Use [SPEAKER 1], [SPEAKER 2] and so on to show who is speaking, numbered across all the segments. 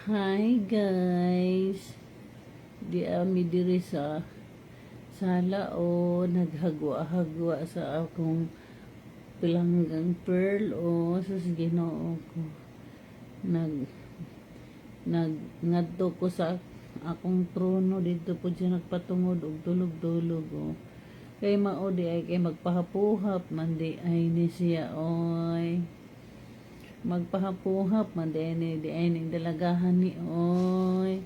[SPEAKER 1] Hi guys, di ami diri sa sala o naghagwa-hagwa sa akong pilanggang pearl o sus Ginoo ko. Nag ngadto ko sa akong trono dito po siya nagpatungod og tulog-tulog o. Kay mao di ay kay magpahapuhap man di ay ni siya oy. Magpahapuhap man di ay ning dalagahan ni oy.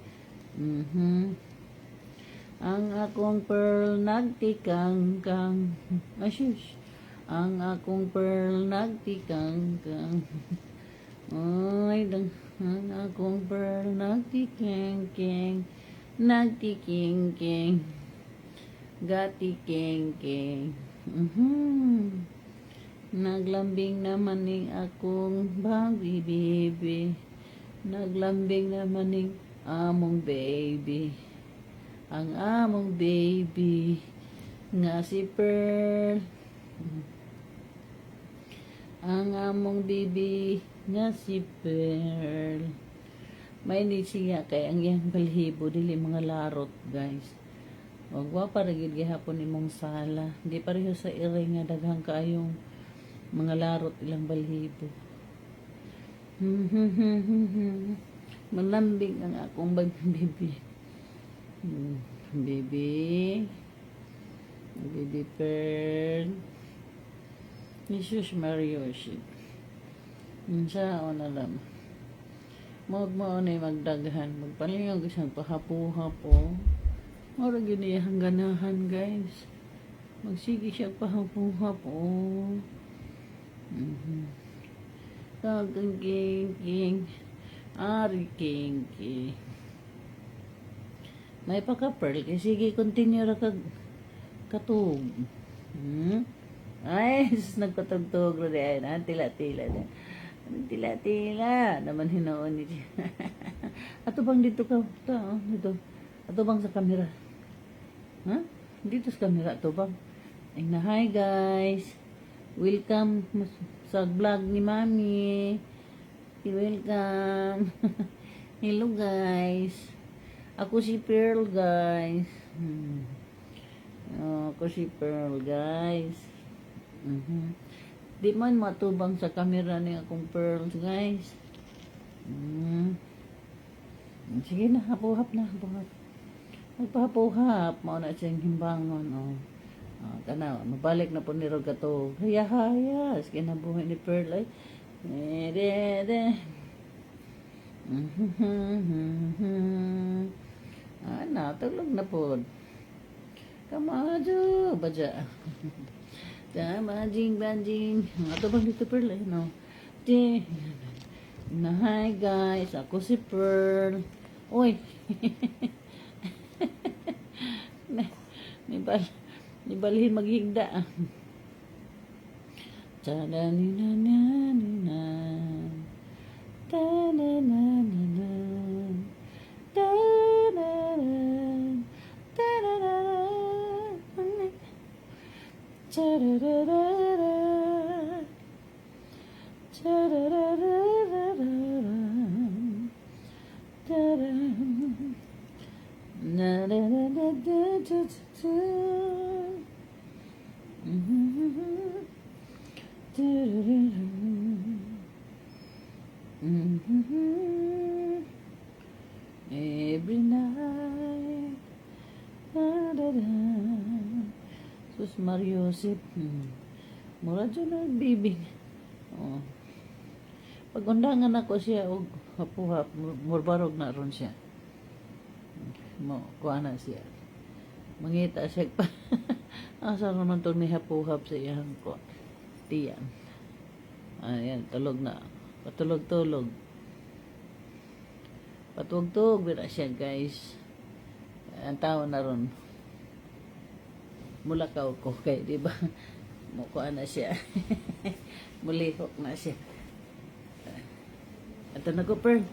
[SPEAKER 1] Ang akong pearl nagtikang-kang. Asyush. Ang akong pearl nagtikang-kang. Oy, ang akong pearl nagtikeng-keng. Nagtiking-keng. Gatikeng-keng. Naglambing naman ning akong baby. Naglambing naman ning among baby. Ang among baby nga si Pearl. Ang among baby nga si Pearl. May ni siya kay ang iyang balhibo dili mga larot guys. Wag wa para gid gihapon imong sala. Di pareho sa ire nga daghang kaayong mga larot ilang balhibo. Malambing ang akong baby. Baby Pearl. Jesus Marioshi. Sa na lang. Mo na magdaghan. Magpalingog isang pahapuhap po. Mora giniyang ganahan guys. Magsige siya pahapuhap po. Tagang king. Ari king. May paka-pearl kay sige continue ra kag katug. Ay, nagkatugtog ro di ay na tila-tila na. Tila-tila naman hinoon ni. Ato bang dito ka ta dito. Ato bang sa kamera? Ha? Dito sa kamera ato bang? Ay na hi guys. Welcome sa vlog ni Mami. Welcome. Hello guys. Ako si Pearl guys. Ako si Pearl guys. Di man matubang sa camera ni akong pearls guys. Sige na, hapuhap na, hapuhap. Magpahapuhap, mao na siyang himbangon. Kana, mabalik na po ni Rogato. Haya, kinabuhi ni Pearl ay. Tulog na po. Kamado, baja. Banjing. Ato bang dito Pearl eh, no? Hi guys, ako si Pearl. Uy. Nibalhin maghigda. Ta-da-ni-na-na-ni-na. Ta-na-na-na-na. Every night. Sus Mariosip. Mura dyan na bibig. Pag undangan ako siya og hapuhap, murbarog na ron siya. Kuha na siya. Mangita siya pa. Asa naman to may hapuhap sa iyang ko. Tiyan. Ayan, tulog na. Patulog-tulog. Patugtog bira siya guys. Ang tao na ron. Mulakaw ko kay, di ba? Mukuha na siya. Mulihok na siya. Ito na ko, Pearl.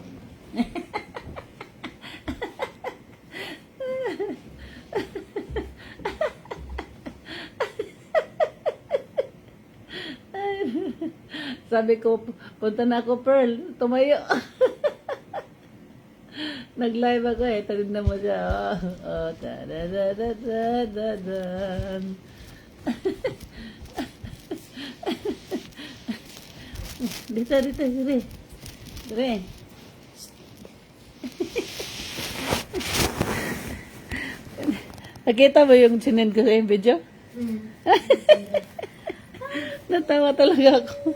[SPEAKER 1] Sabi ko, punta na ako, Pearl. Tumayo. Nag-live ako eh. Tarin na mo siya. Oh, ta-da-da-da-da-da-dan. Dito, dito, dire. Dire. Nakita mo yung sinend ko sa yung video? Natawa talaga ako.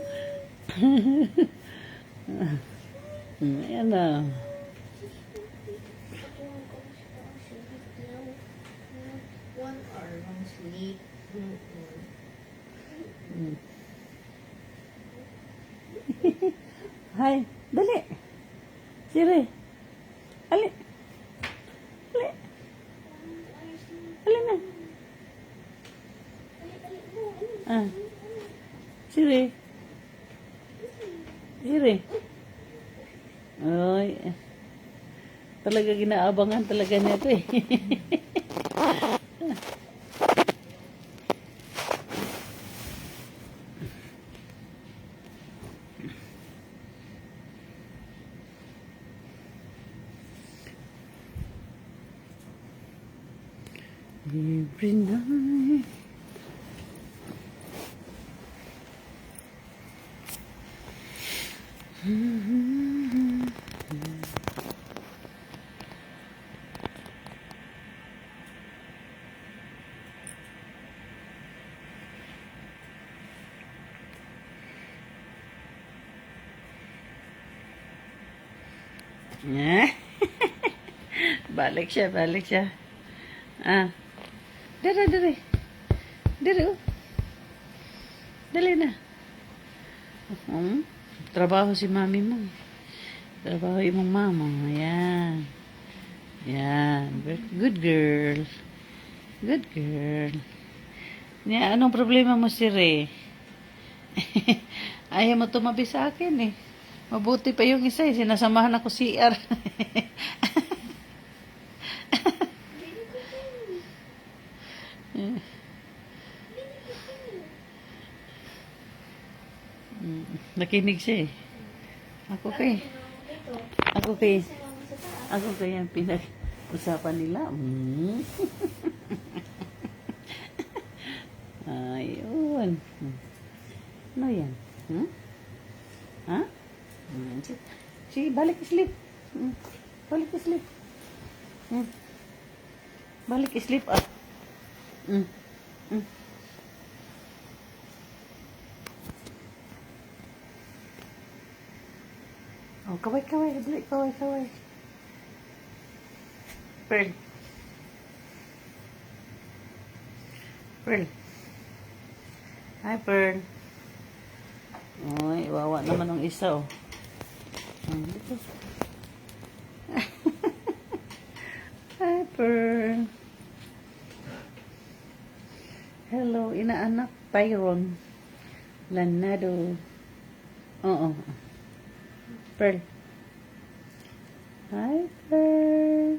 [SPEAKER 1] Ayan na.
[SPEAKER 2] One hour long sleep.
[SPEAKER 1] Hi, dali. Siri. Ali. Ali. Ali na. Ah. Siri. Siri. Ay. Talaga ginaabangan talaga niya ito eh. Every night. Balik siya, balik siya. Ah. Dere, dere. Dere, oh. Dali na. Trabaho si mami mo. Trabaho imong mama. Ayan. Ayan. Good girl. Good girl. Nya, anong problema mo, Siri? Ayaw mo tumabi sa akin eh. Mabuti pa yung isa eh. Sinasamahan ako CR. Nakinig siya eh. Ako kay ang pinag-usapan nila. Ayun. Ano yan? Ha? Sige, balik sleep. Balik sleep. Balik sleep ah. Oh, kaway, kaway. Dali, kaway, kaway. Pearl. Pearl. Hi, Pearl. Ay, wawa naman ang isa, oh. Dito. Hi, Pearl. Hello, inaanak. Tyron. Lanado. Oo. Pearl. Hi, Pearl.